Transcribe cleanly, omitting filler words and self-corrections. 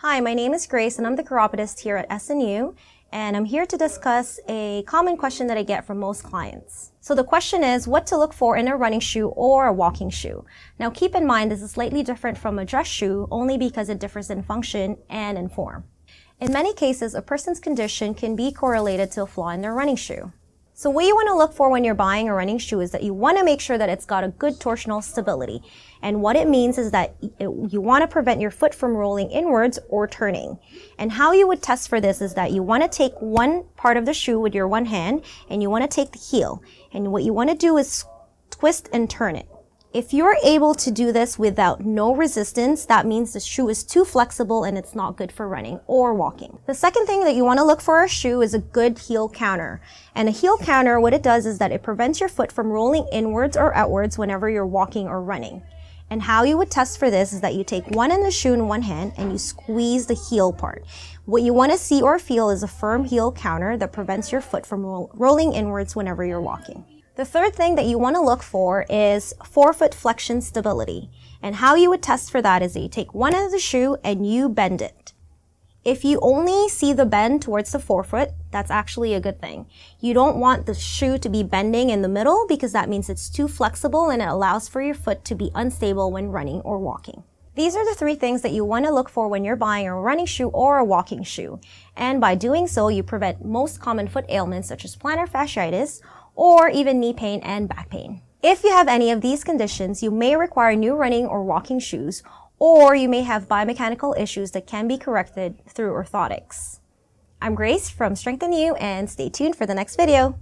Hi, my name is Grace and I'm the chiropodist here at SNU, and I'm here to discuss a common question that I get from most clients. So the question is what to look for in a running shoe or a walking shoe. Now keep in mind this is slightly different from a dress shoe only because it differs in function and in form. In many cases, a person's condition can be correlated to a flaw in their running shoe. So what you want to look for when you're buying a running shoe is that you want to make sure that it's got a good torsional stability. And what it means is that you want to prevent your foot from rolling inwards or turning. And how you would test for this is that you want to take one part of the shoe with your one hand and you want to take the heel. And what you want to do is twist and turn it. If you're able to do this without no resistance, that means the shoe is too flexible and it's not good for running or walking. The second thing that you want to look for a shoe is a good heel counter. And a heel counter, what it does is that it prevents your foot from rolling inwards or outwards whenever you're walking or running. And how you would test for this is that you take one in the shoe in one hand and you squeeze the heel part. What you want to see or feel is a firm heel counter that prevents your foot from rolling inwards whenever you're walking. The third thing that you want to look for is forefoot flexion stability. And how you would test for that is that you take one end of the shoe and you bend it. If you only see the bend towards the forefoot, that's actually a good thing. You don't want the shoe to be bending in the middle because that means it's too flexible and it allows for your foot to be unstable when running or walking. These are the three things that you want to look for when you're buying a running shoe or a walking shoe. And by doing so, you prevent most common foot ailments such as plantar fasciitis or even knee pain and back pain. If you have any of these conditions, you may require new running or walking shoes, or you may have biomechanical issues that can be corrected through orthotics. I'm Grace from Strengthen You, and stay tuned for the next video.